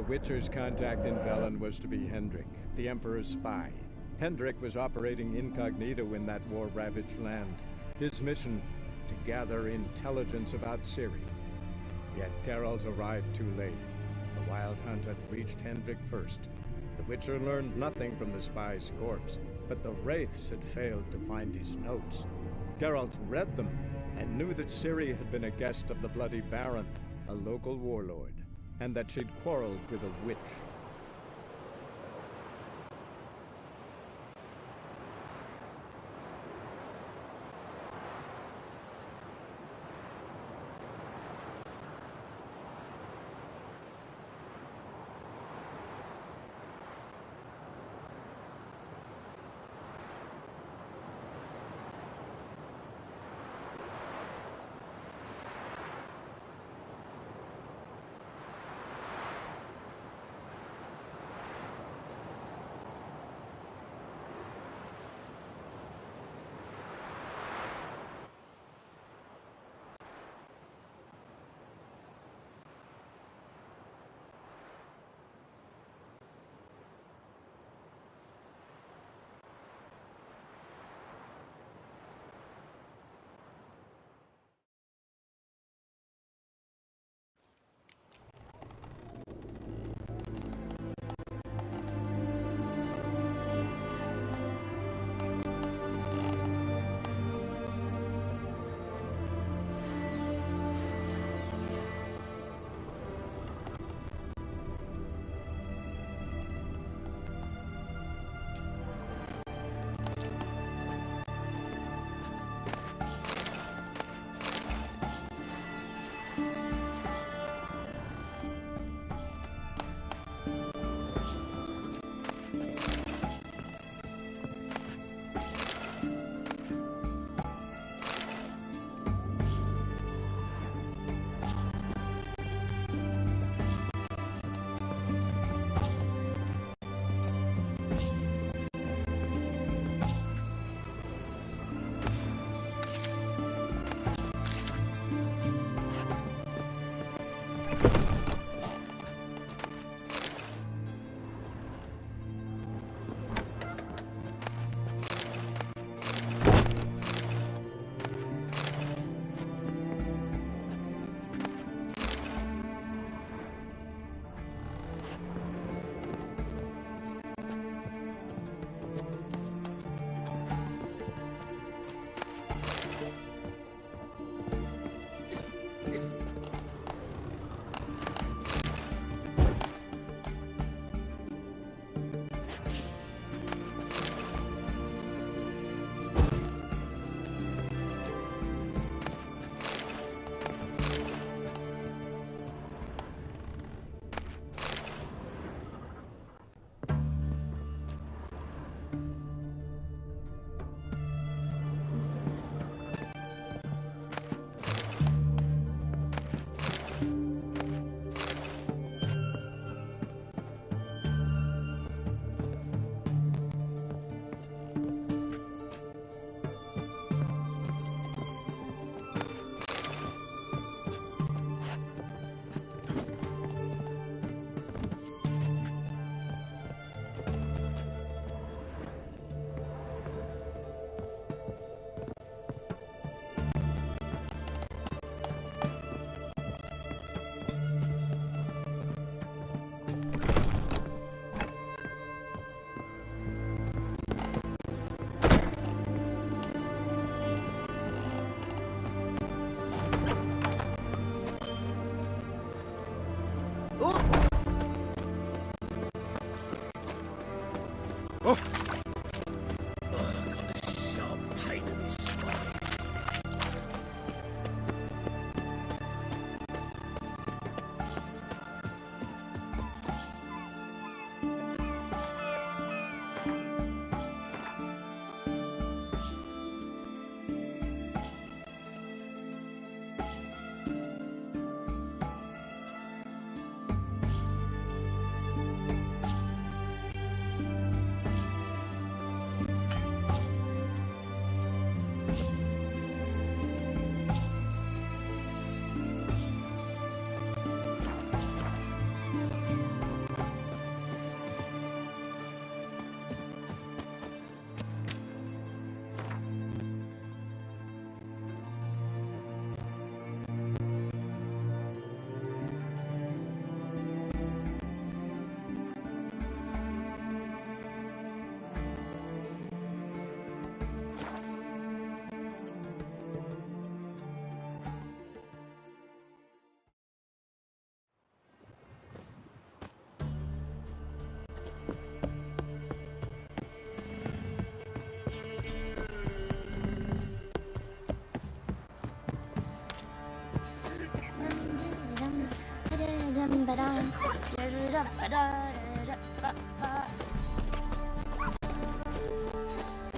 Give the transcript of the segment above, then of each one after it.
the Witcher's contact in Velen was to be Hendrik, the Emperor's spy. Hendrik was operating incognito in that war-ravaged land. His mission, to gather intelligence about Ciri. Yet Geralt arrived too late. The Wild Hunt had reached Hendrik first. The Witcher learned nothing from the spy's corpse, but the Wraiths had failed to find his notes. Geralt read them and knew that Ciri had been a guest of the Bloody Baron, a local warlord, and that she'd quarreled with a witch.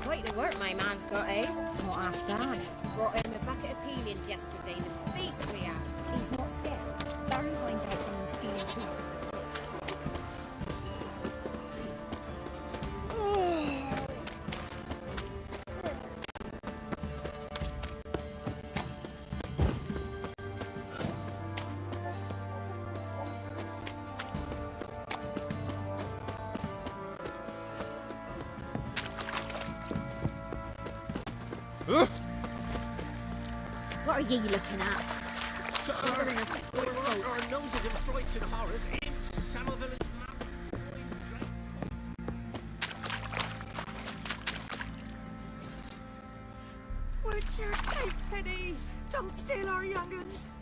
Quite the work my man's got, eh? Not half bad. Brought him a bucket of peelings yesterday. The face we have. He's not scared. Baron finds out someone stealing food. What are ye looking at? Sir, our noses in frights and horrors, imps, Samovil's What's your take, Penny? Don't steal our young'uns.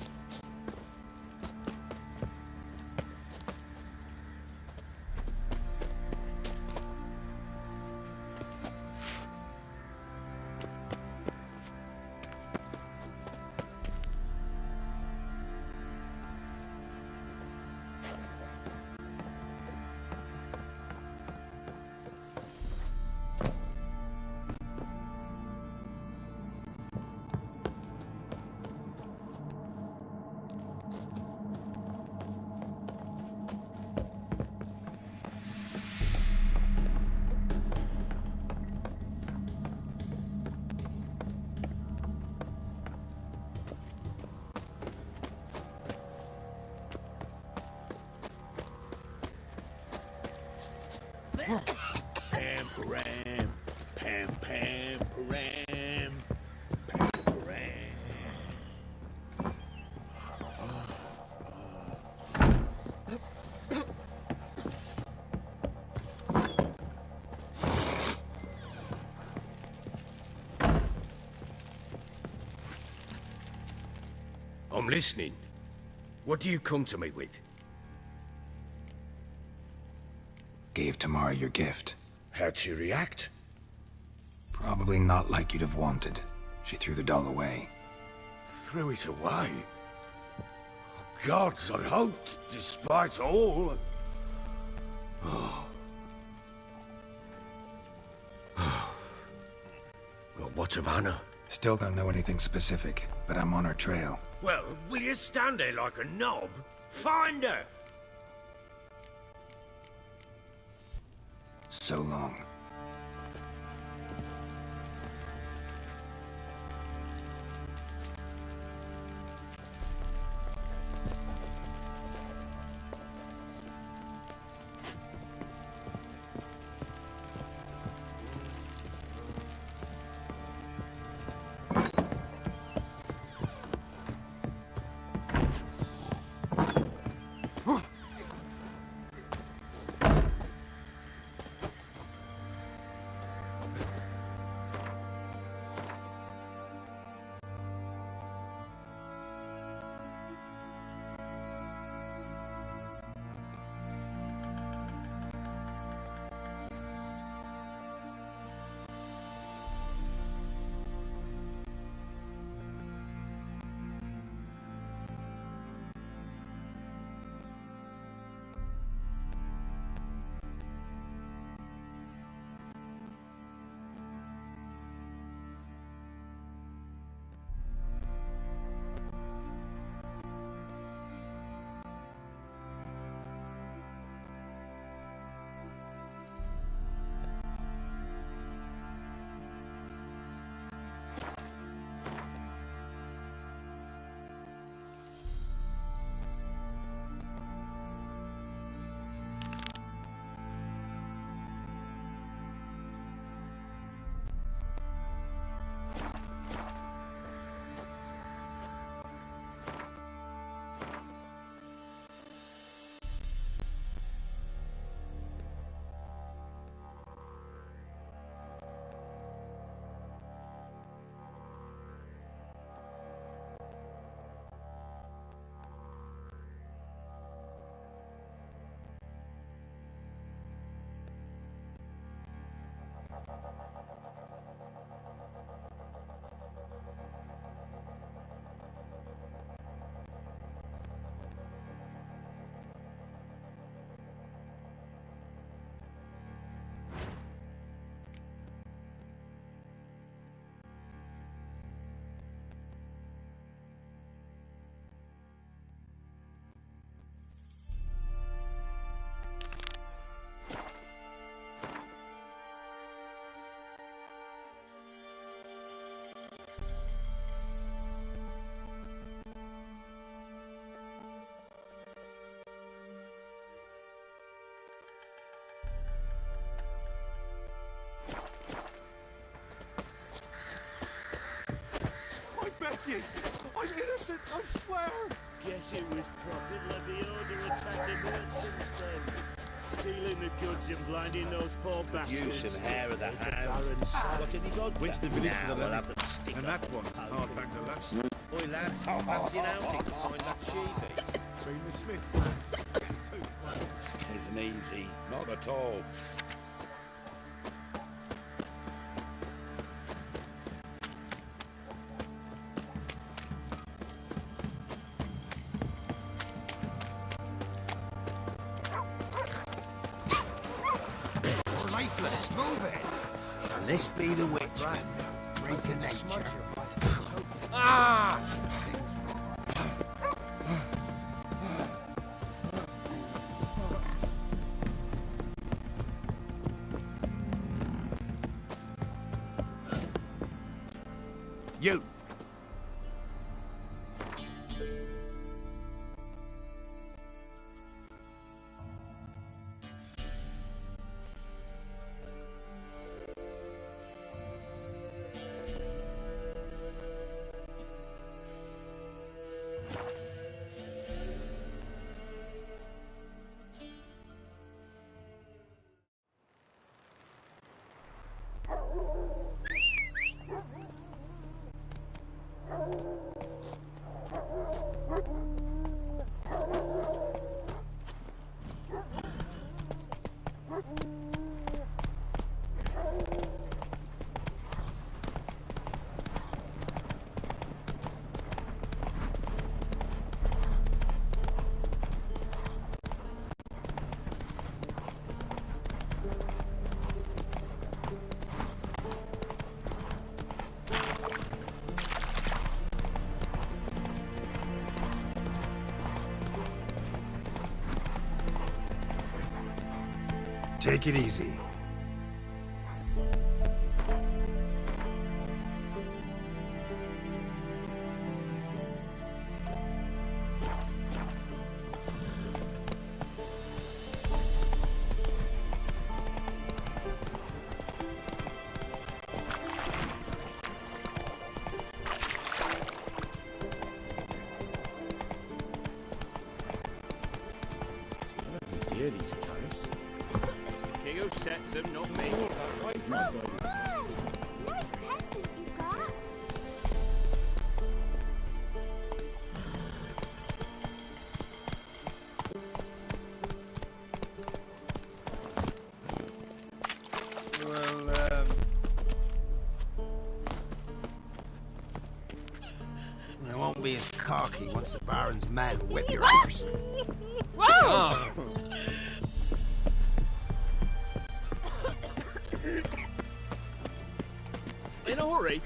Pam, param, pam, pam, param, pam, param. I'm listening. What do you come to me with? Gave Tamara your gift. How'd she react? Probably not like you'd have wanted. She threw the doll away. Threw it away? Oh, gods, I hoped, despite all... Oh. Well, what of Anna? Still don't know anything specific, but I'm on her trail. Well, will you stand there like a knob? Find her! So long. innocent, I swear! Guess it was profit let the order attack the merchants then. Stealing the goods and blinding those poor bastards. Use some hair of the hound. What have you got? Went to the village now for the we'll levy. have them stick And up that one, hard back the lass. Oi lads, fancy an outing to find that sheepy. Been the Smiths, lads. It isn't easy, not at all. Lifeless, move it! And this be the witch, freak of nature. Ah! You! Take it easy. Dear, these tariffs. It's the king who sets them, not me. Nice pendant you got. I won't be as cocky once the Baron's men whip your arse. Oh. In a hurry?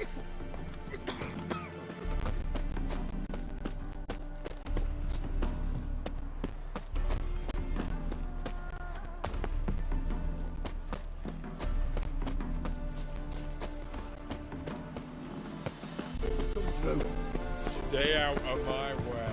Stay out of my way.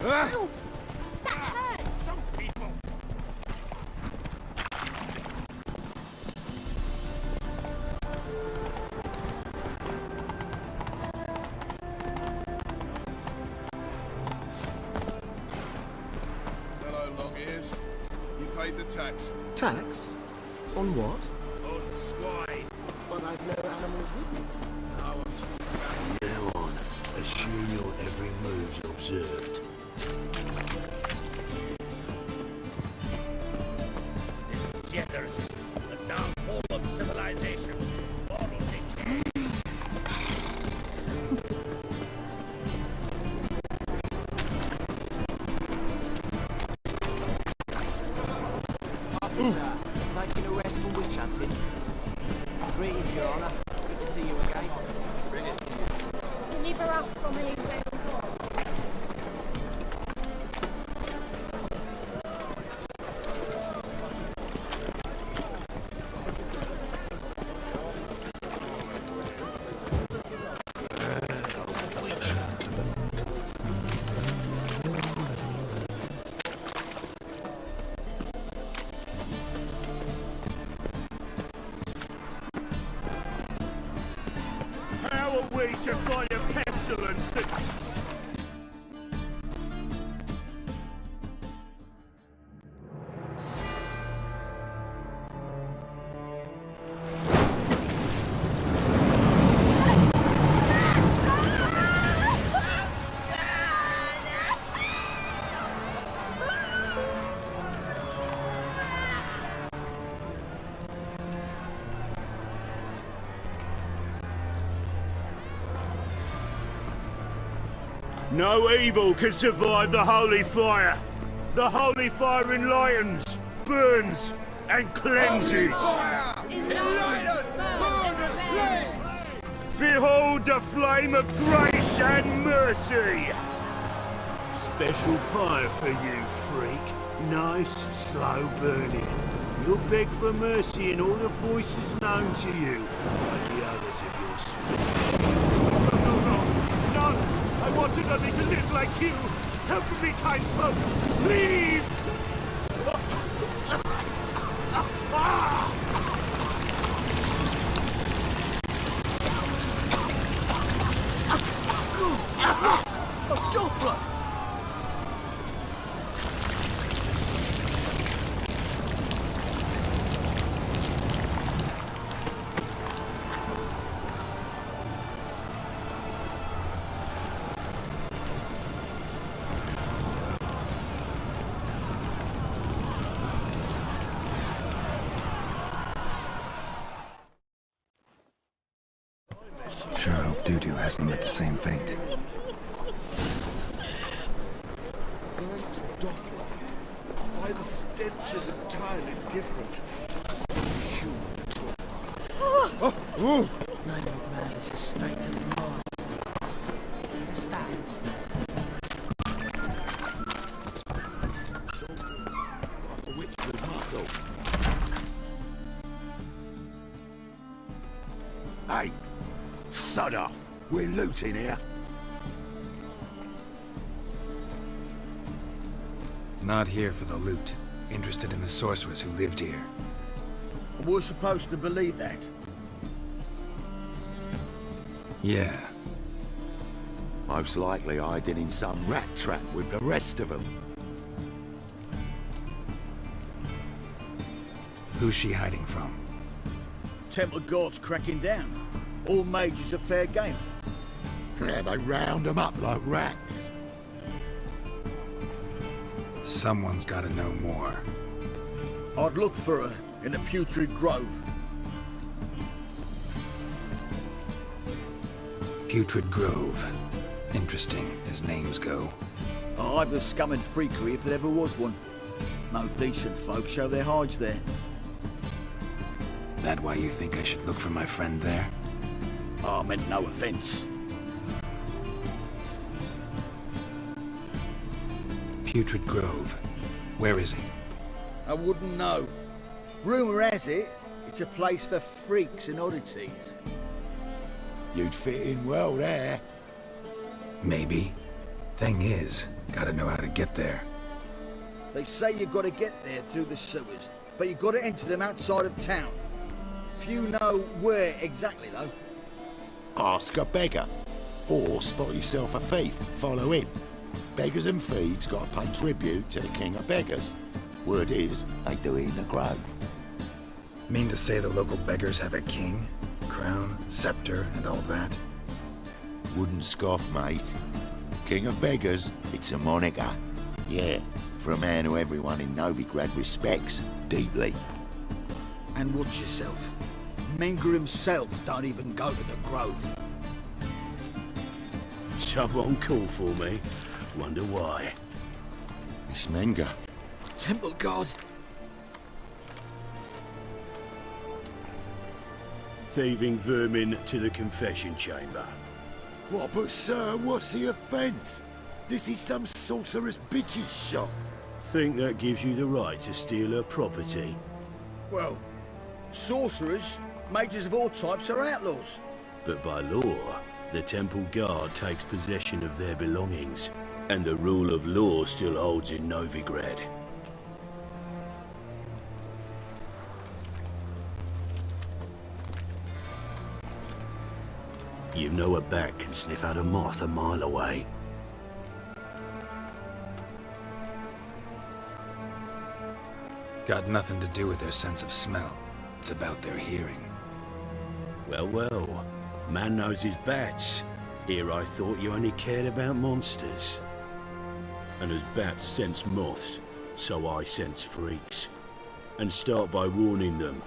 Ow! That hurts! Some people. paid the tax. Tax? On what? On swine. But I've no animals with me. Now I'm talking about Now on, assume your every move's observed. Degeneracy, the downfall of civilization, moral decay. Officer, taking a rest from witch hunting. Greetings, Your Honour. Good to see you again. Never asked from me, How are we to fight a pestilence that... No evil can survive the holy fire. The holy fire enlightens, burns, and cleanses. Behold the flame of grace and mercy. Special fire for you, freak. Nice, slow burning. You'll beg for mercy in all the voices known to you, like the others of your species. No! I wanted only to live like you! Help me, kind folk! Please! A Doppler! Sure hope Doo-Doo hasn't met the same fate. Doppler. Why the stench is entirely different. Novigrad is a state of mind. Understand? Which with muscle. Hey! Sod off! We're looting here. Not here for the loot. Interested in the sorceress who lived here. We're supposed to believe that. Yeah. Most likely hiding in some rat trap with the rest of them. Who's she hiding from? Temple Guard's cracking down. All mages are fair game. Yeah, they round them up like rats. Someone's gotta know more. I'd look for her in the Putrid Grove. Putrid Grove. Interesting, as names go. A hive of scum and freakery if there ever was one. No decent folk show their hides there. That why you think I should look for my friend there? I meant no offence. Putrid Grove. Where is it? I wouldn't know. Rumour has it, it's a place for freaks and oddities. You'd fit in well there. Maybe. Thing is, gotta know how to get there. They say you gotta get there through the sewers, but you gotta enter them outside of town. Few know where exactly, though. Ask a beggar. Or spot yourself a thief. Follow him. Beggars and thieves gotta pay tribute to the King of Beggars. Word is, they do it in the grove. Mean to say the local beggars have a king, crown, scepter, and all that? Wouldn't scoff, mate. King of Beggars, it's a moniker. Yeah, for a man who everyone in Novigrad respects deeply. And watch yourself. Menger himself don't even go to the grove. Someone call for me. Wonder why. It's Menger. Temple guard. Thieving vermin to the confession chamber. What, but sir, what's the offence? This is some sorcerer's bitch's shop. Think that gives you the right to steal her property? Well, sorcerers, mages of all types are outlaws. But by law, the temple guard takes possession of their belongings, and the rule of law still holds in Novigrad. You know a bat can sniff out a moth a mile away. Got nothing to do with their sense of smell. It's about their hearing. Well, well. Man knows his bats. Here I thought you only cared about monsters. And as bats sense moths, so I sense freaks. And start by warning them.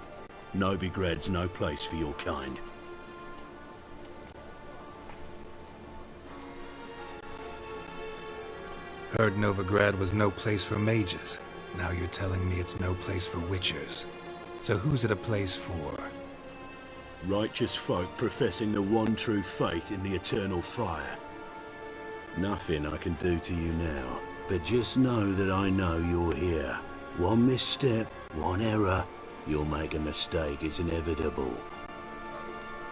Novigrad's no place for your kind. Heard Novigrad was no place for mages. Now you're telling me it's no place for witchers. So who's it a place for? Righteous folk professing the one true faith in the eternal fire. Nothing I can do to you now, but just know that I know you're here. One misstep, one error, you'll make a mistake, it's inevitable.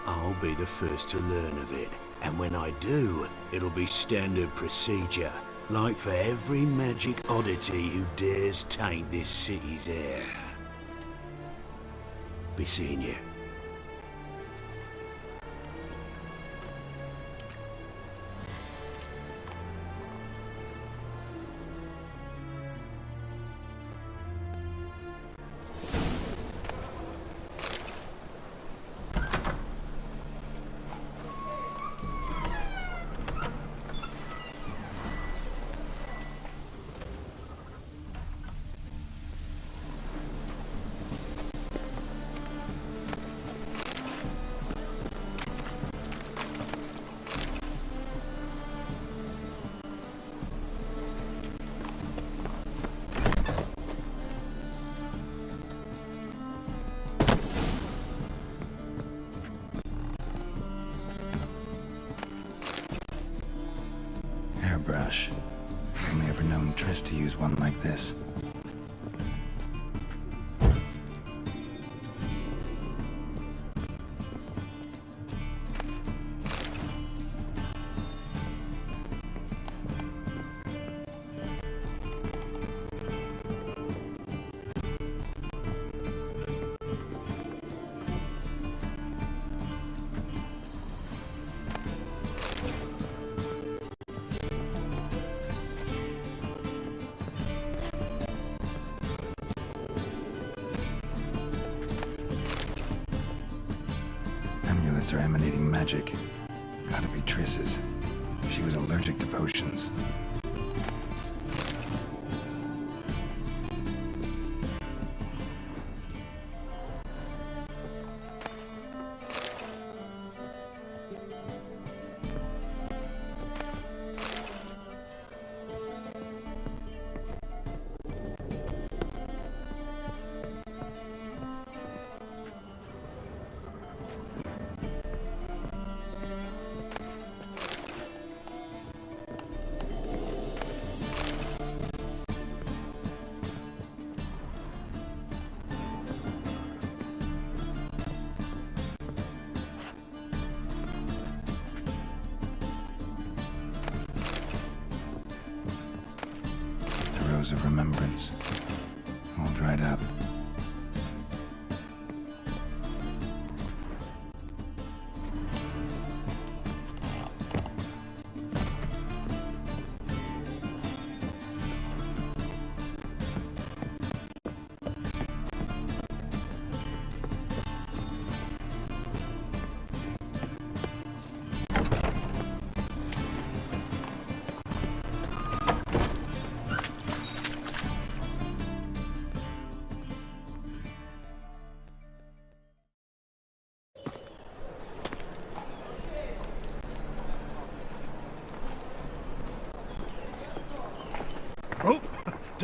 I'll be the first to learn of it, and when I do, it'll be standard procedure. Like for every magic oddity who dares taint this city's air. Be seeing you. Airbrush. Only ever known Triss to use one like this. Amulets are emanating magic. Gotta be Triss's. She was allergic to potions. Of remembrance, all dried up.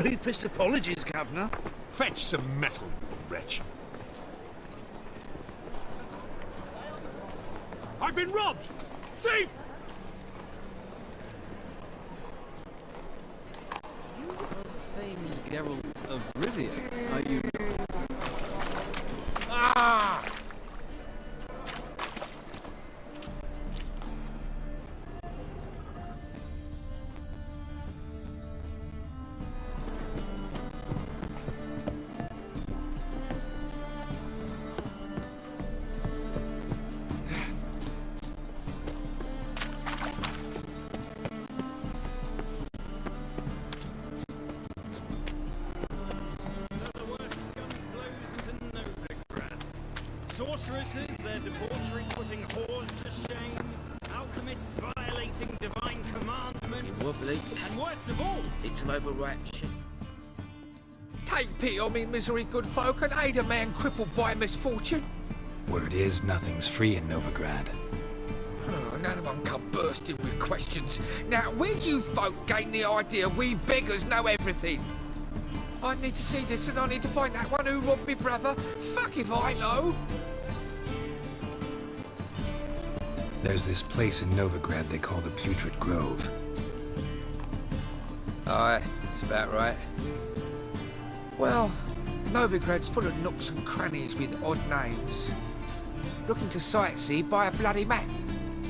Deepest apologies, Governor. Fetch some metal, you wretch. I've been robbed! Thief! You are famed Geralt of Rivia, are you? Ah! Sorceresses, their debauchery putting whores to shame, alchemists violating divine commandments, wobbly. And worst of all, It's some overwrapped shit. Take pity on me, misery, good folk, and aid a man crippled by misfortune. Word is, nothing's free in Novigrad. Oh, another one come bursting with questions. Now, where do you folk gain the idea we beggars know everything? I need to see this, and I need to find that one who robbed me brother. Fuck if I know. There's this place in Novigrad they call the Putrid Grove. Aye, that's about right. Well, Novigrad's full of nooks and crannies with odd names. Looking to sightsee, buy a bloody map.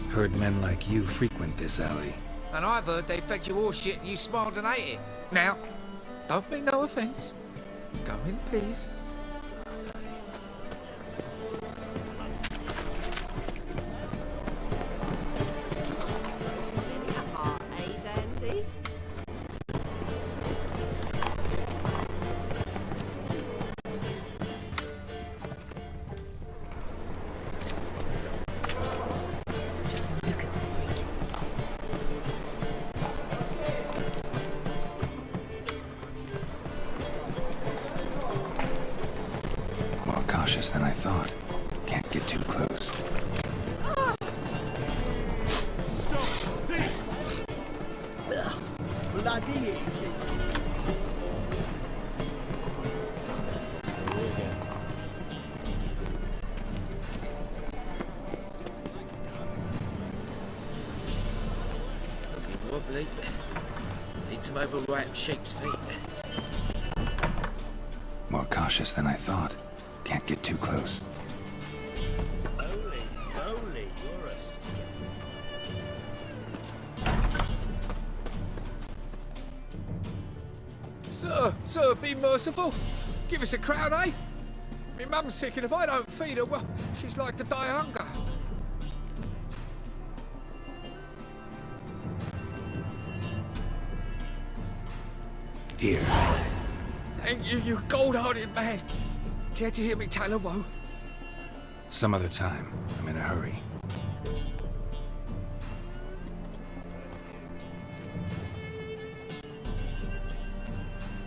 Heard men like you frequent this alley. And I've heard they fed you all shit and you smiled and ate it. Now, don't mean no offence. Go in, please. Than I thought. Can't get too close. Stop! Thief! Bloody easy. Looking wobbly. Need some overripe sheep's feet. More cautious than I thought. Can't get too close. Holy moly, you're a Sir, be merciful. Give us a crown, eh? Me mum's sick, and if I don't feed her, well, she's like to die of hunger. Here. Thank you, you gold-hearted man. Care to hear me tell a woe? Some other time. I'm in a hurry.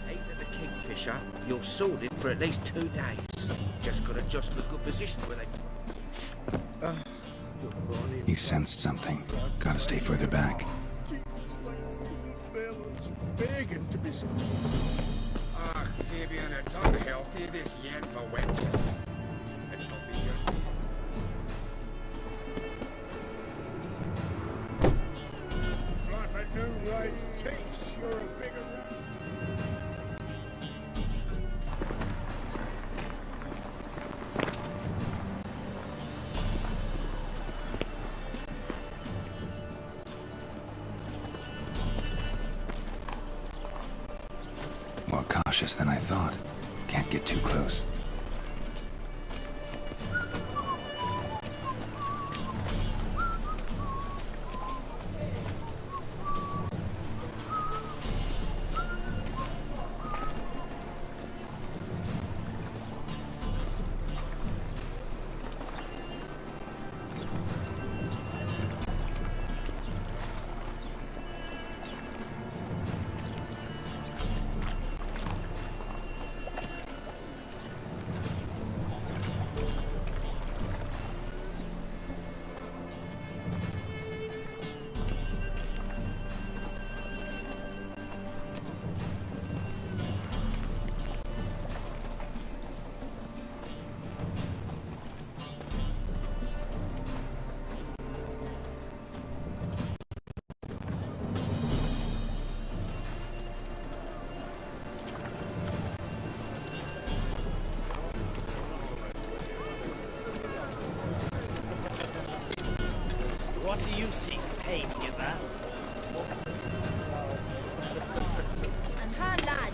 Ain't the Kingfisher, you're sorted for at least 2 days. Just gotta adjust the good position with it. He sensed something. Gotta stay further back. Begging to be schooled. Ah, Fabian, it's unhealthy this yet for wenches. It'll be good. Like a new rice takes, you're a bigger rat. More cautious than I thought. Can't get too close.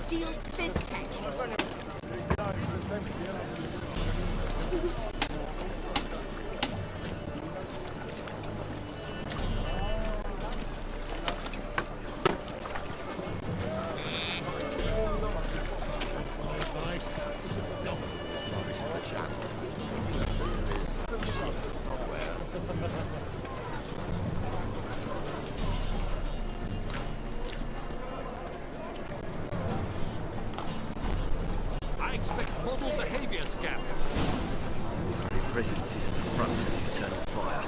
deals fist tech. I expect model behavior scan. Your presence is an affront to the eternal fire.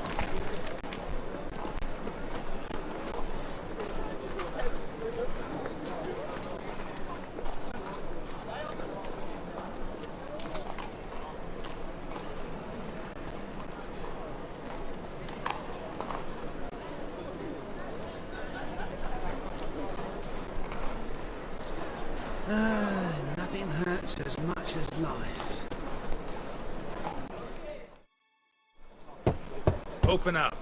Nothing hurts as much as life. Open up.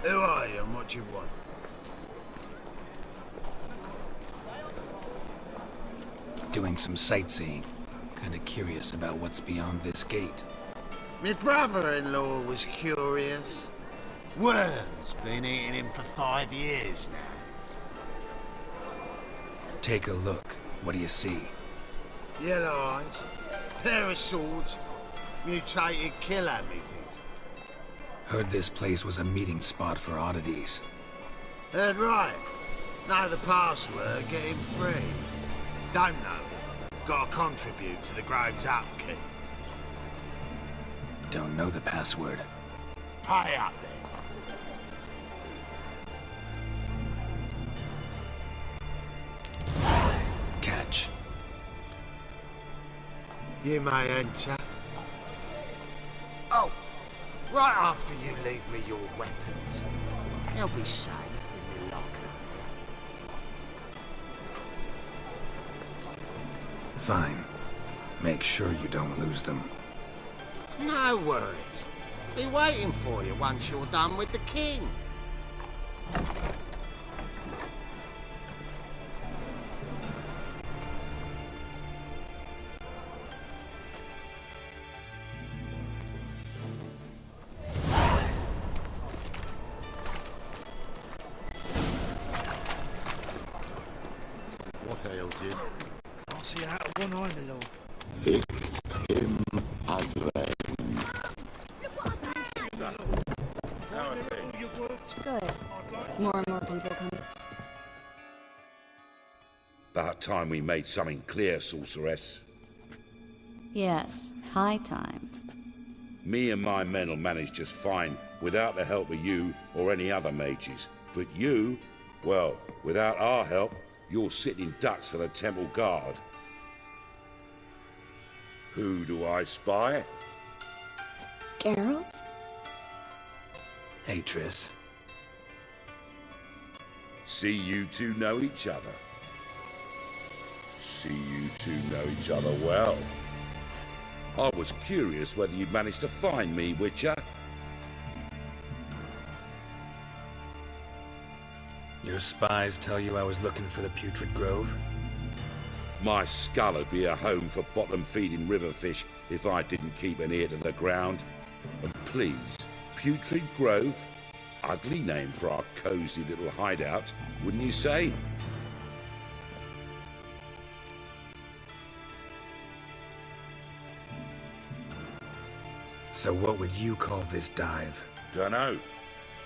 Who are you and what do you want? Doing some sightseeing. Kinda curious about what's beyond this gate. My brother-in-law was curious. Worm's been eating him for 5 years now. Take a look. What do you see? Yellow eyes, pair of swords, mutated killer methods. Heard this place was a meeting spot for oddities. Heard right. Know the password, get him free. Don't know it. Gotta contribute to the Grove's upkeep. Don't know the password. Pay up then. Catch. You may enter. Oh, right after you leave me your weapons. They'll be safe in the locker. Fine. Make sure you don't lose them. No worries. Be waiting for you once you're done with the king. What ails you? Can't see out of one eye, my lord. It's him, Adreno. Good. More and more people come. About time we made something clear, sorceress. Yes, high time. Me and my men will manage just fine without the help of you or any other mages. But you, well, without our help, you're sitting ducks for the temple guard. Who do I spy? Geralt? Hey, Triss. See you two know each other. See you two know each other well. I was curious whether you'd managed to find me, Witcher. Your spies tell you I was looking for the Putrid Grove? My skull would be a home for bottom-feeding river fish if I didn't keep an ear to the ground. And please, Putrid Grove? Ugly name for our cozy little hideout, wouldn't you say? So what would you call this dive? Dunno.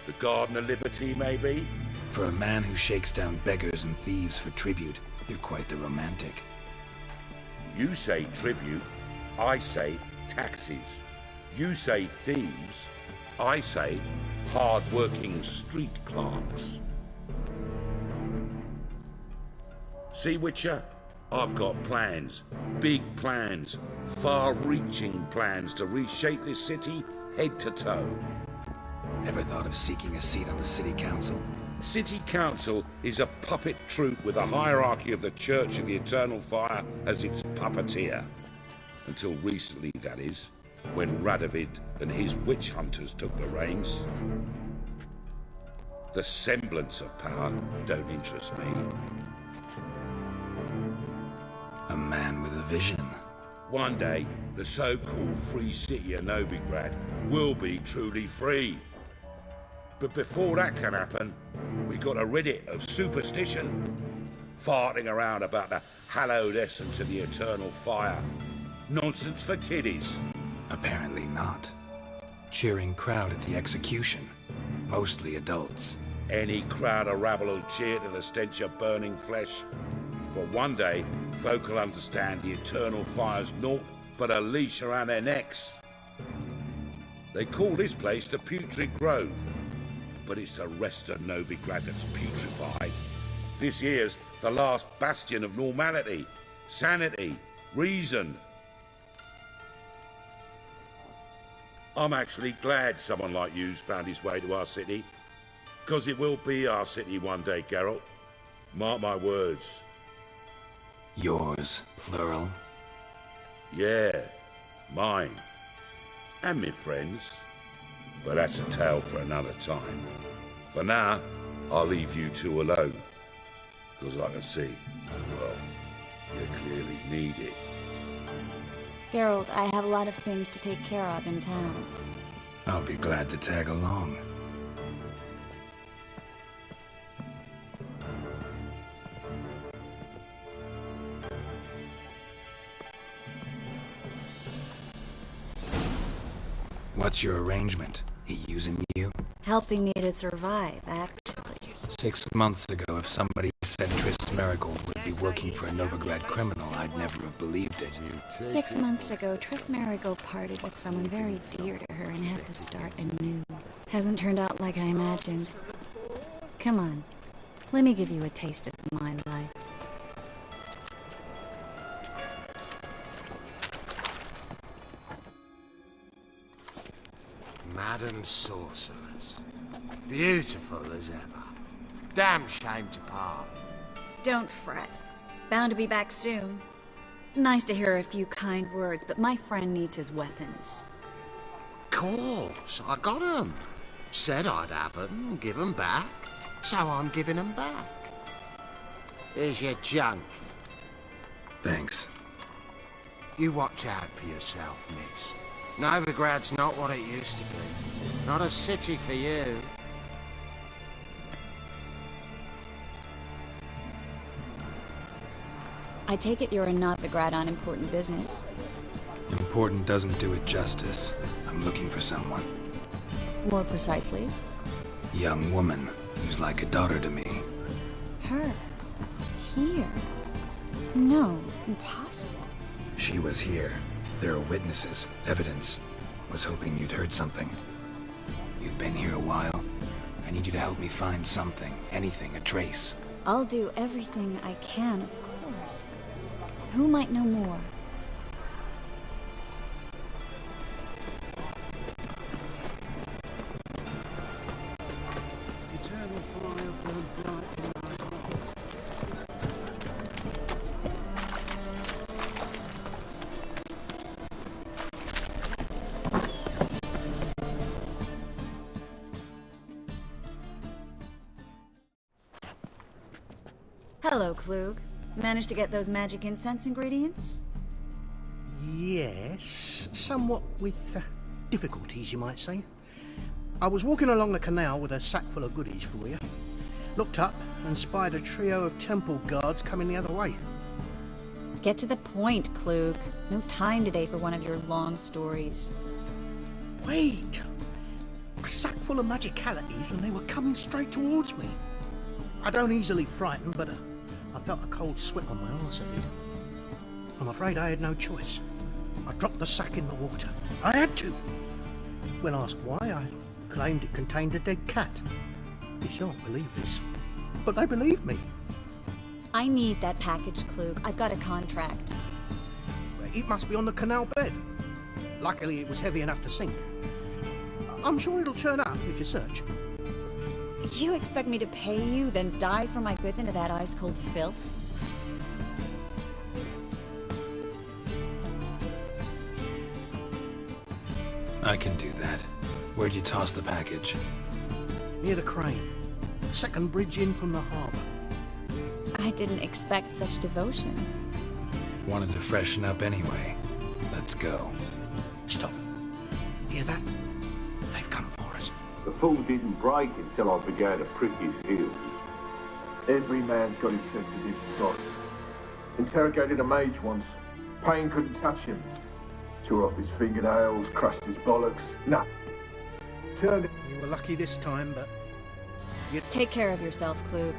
The Garden of Liberty, maybe? For a man who shakes down beggars and thieves for tribute, you're quite the romantic. You say tribute, I say taxes. You say thieves, I say hard-working street clerks. See, Witcher? I've got plans. Big plans. Far-reaching plans to reshape this city head to toe. Ever thought of seeking a seat on the city council? City Council is a puppet troupe with a hierarchy of the Church of the Eternal Fire as its puppeteer. Until recently, that is, when Radovid and his witch hunters took the reins. The semblance of power don't interest me. A man with a vision. One day, the so-called free city of Novigrad will be truly free. But before that can happen, we gotta rid it of superstition. Farting around about the hallowed essence of the eternal fire. Nonsense for kiddies. Apparently not. Cheering crowd at the execution. Mostly adults. Any crowd of rabble will cheer to the stench of burning flesh. But one day, folk will understand the eternal fire's naught but a leash around their necks. They call this place the Putrid Grove, but it's the rest of Novigrad that's putrefied. This here's the last bastion of normality, sanity, reason. I'm actually glad someone like you's found his way to our city, because it will be our city one day, Geralt. Mark my words. Yours, plural? Yeah, mine. And me friends. But that's a tale for another time. For now, I'll leave you two alone. Because I can see, well, you clearly need it. Geralt, I have a lot of things to take care of in town. I'll be glad to tag along. What's your arrangement? He using you? Helping me to survive, actually. 6 months ago, if somebody said Triss Marigold would be working for a Novigrad criminal, I'd never have believed it. 6 months ago, Triss Marigold parted with someone very dear to her and had to start anew. Hasn't turned out like I imagined. Come on, let me give you a taste of my life. Madam Sorceress. Beautiful as ever. Damn shame to part. Don't fret. Bound to be back soon. Nice to hear a few kind words, but my friend needs his weapons. Course, I got 'em. Said I'd have 'em and give 'em back. So I'm giving 'em back. Here's your junk. Thanks. You watch out for yourself, miss. Novigrad's not what it used to be. Not a city for you. I take it you're in Novigrad on important business. Important doesn't do it justice. I'm looking for someone. More precisely? Young woman who's like a daughter to me. Her? Here? No, impossible. She was here. There are witnesses, evidence. Was hoping you'd heard something. You've been here a while. I need you to help me find something, anything, a trace. I'll do everything I can, of course. Who might know more? Eternal fire burn bright in my heart. Hello, Klug. Managed to get those magic incense ingredients? Yes, somewhat with difficulties, you might say. I was walking along the canal with a sack full of goodies for you. Looked up and spied a trio of temple guards coming the other way. Get to the point, Klug. No time today for one of your long stories. Wait! A sack full of magicalities and they were coming straight towards me. I don't easily frighten, but I felt a cold sweat on my arse, I did. I'm afraid I had no choice. I dropped the sack in the water. I had to! When asked why, I claimed it contained a dead cat. You shan't believe this, but they believed me. I need that package, Klug. I've got a contract. It must be on the canal bed. Luckily, it was heavy enough to sink. I'm sure it'll turn up if you search. You expect me to pay you, then dive for my goods into that ice-cold filth? I can do that. Where'd you toss the package? Near the crane. Second bridge in from the harbour. I didn't expect such devotion. Wanted to freshen up anyway. Let's go. Stop. Hear that? They've come for us. The fool didn't break until I began to prick his heels. Every man's got his sensitive spots. Interrogated a mage once. Pain couldn't touch him. Tore off his fingernails, crushed his bollocks. Nah. Turned it. You were lucky this time, but... Take care of yourself, Klug.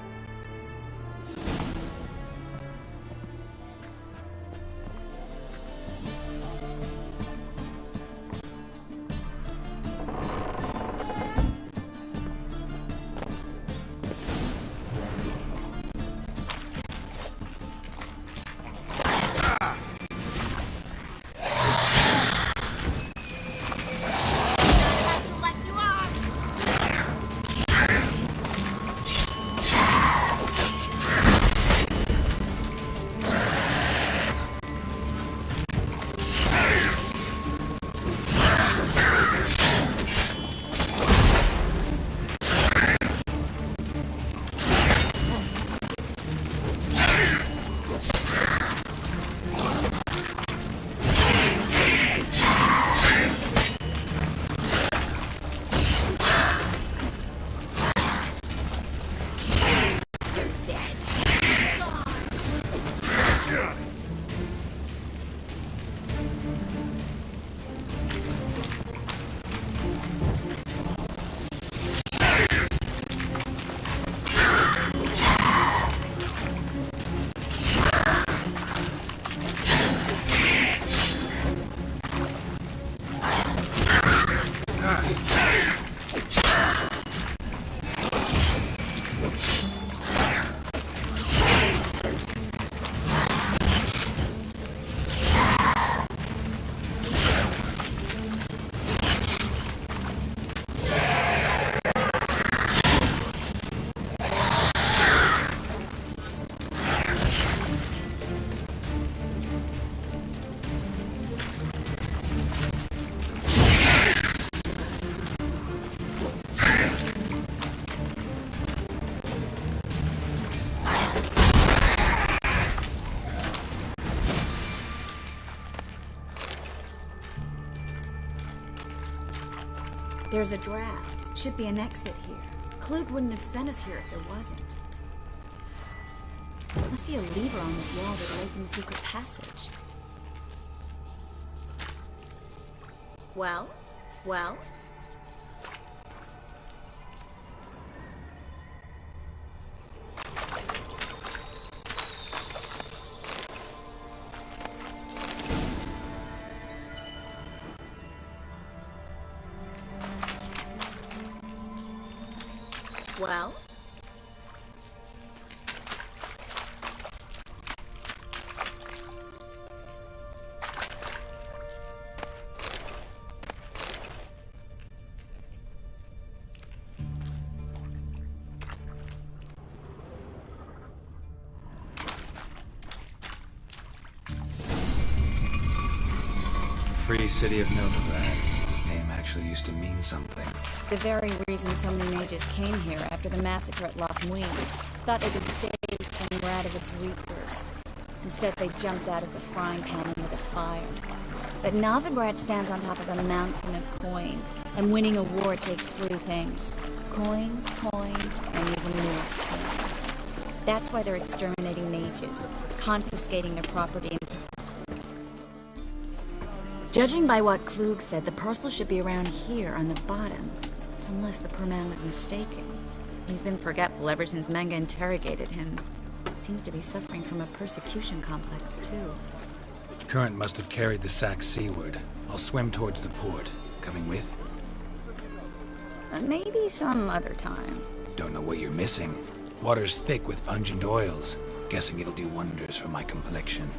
There's a draft. Should be an exit here. Klug wouldn't have sent us here if there wasn't. Must be a lever on this wall that led from the secret passage. Well? Well? Well? Free city of Novigrad. Name actually used to mean something. The very reason so many mages came here after the massacre at Loch Wing. Thought they could save Winlator of its reapers. Instead, they jumped out of the frying pan into the fire. But Novigrad stands on top of a mountain of coin, and winning a war takes three things. Coin, coin, and even more coin. That's why they're exterminating mages, confiscating their property. Judging by what Klug said, the parcel should be around here on the bottom. Unless the poor man was mistaken. He's been forgetful ever since Manga interrogated him. Seems to be suffering from a persecution complex, too. Current must have carried the sack seaward. I'll swim towards the port. Coming with? Maybe some other time. Don't know what you're missing. Water's thick with pungent oils. Guessing it'll do wonders for my complexion.